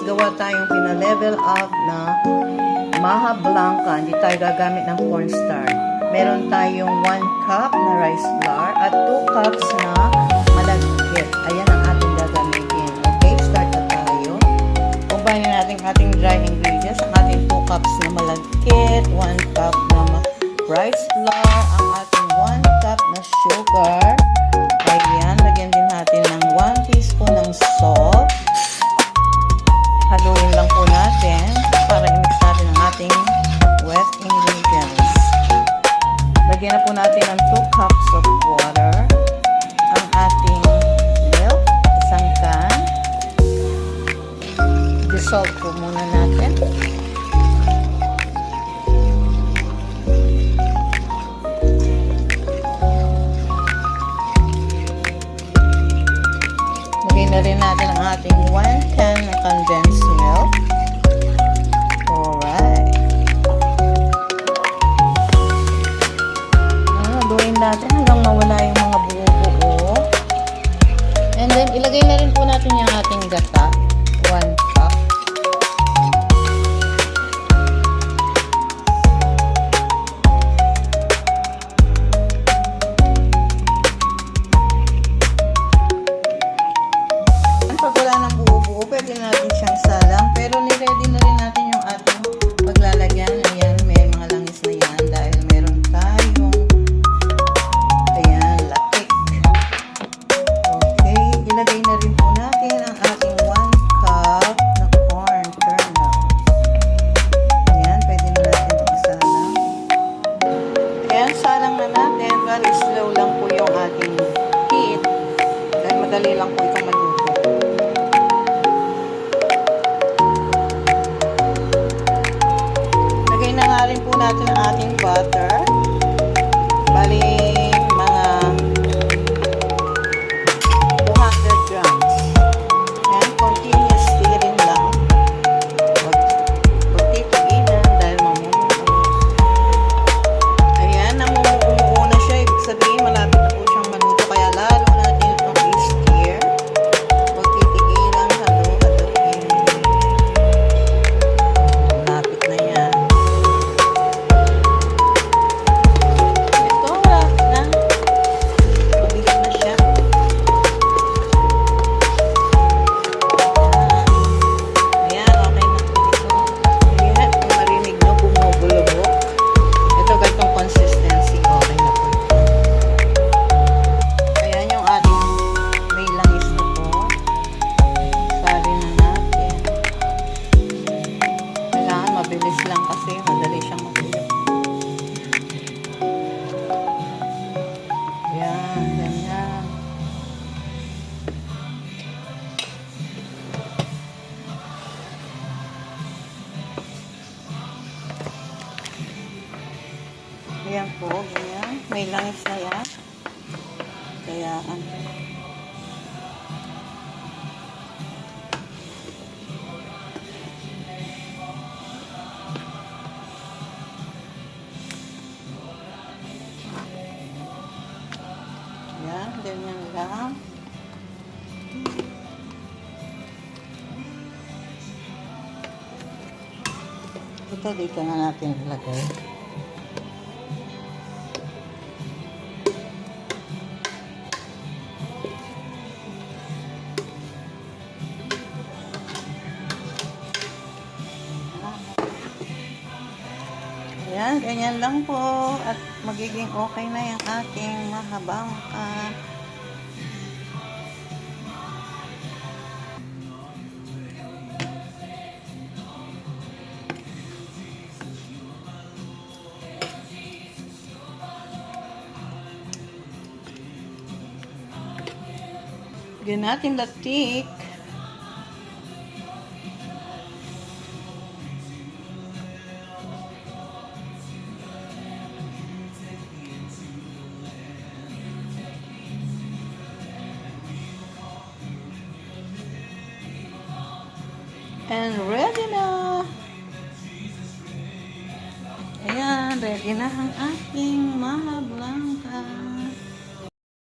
gawa tayong pina-level up na Maha Blanca. Hindi tayo gagamit ng cornstarch. Meron tayong 1 cup na rice flour at 2 cups na malagkit. Ayan ang ating gagamitin. Okay, start na tayo. Combine natin ating dry ingredients. Ang ating 2 cups na malagkit, 1 cup na rice flour, ang ating 1 cup na sugar. Ayan, lagyan din natin ng 1 teaspoon ng salt. Haluin lang po natin para i-mix natin ang ating wet ingredients. Lagyan na po natin ng 2 cups of water. Ang ating milk, isang can. Dissolve po muna natin. Lagyan na rin natin ang ating 1 can na condensed milk. Alright. Haluin natin hanggang mawala yung mga buo-buo. And then, ilagay na rin po natin yung ating gata. 1 cup. Pag wala ng buo-buo, pwede natin siyang salang. Pero niready na rin natin yung ating paglalagyan. Ayan, may mga langis na yan dahil meron tayong ayan, latik. Okay, ilagay na rin po natin ang ating 1 cup na corn kernel. Ayan, pwede na natin itong isalang. Ayan, salang na natin. Very slow lang po yung ating heat. Dahil madali lang po itong maluto. Lagay na nga rin po natin ang ating butter. Bali, mga 200 grams. And continuous stirring lang. Huwag titigilan dahil mamumuo. Ayan, namumuo na siya. Ibig sabihin, malapit na po siyang maluto. Kaya lalo natin itong i-stir. Huwag titigilan. Haluin. Malapit na yan. Ito, malapit na. Tubigan na siya. Ayan, okay na po ito. Ayan, kung marinig nyo, bumubulubok. Ito, ganitong consistency. Okay na po ito. Ayan yung ating may langis na po. Sali na natin. Kailangan mabilis lang kasi madali siyang matuyo. Ayan, ganyan. Ayan po, ganyan. May langis na yan. Kaya, ayan, ganyan lang. Ito, dito na natin ilagay. Ayan, ganyan lang po. At magiging okay na yung ating mahabang lagyan natin latik. And ready na! Ayan, ready na ang ating Maha Blanca.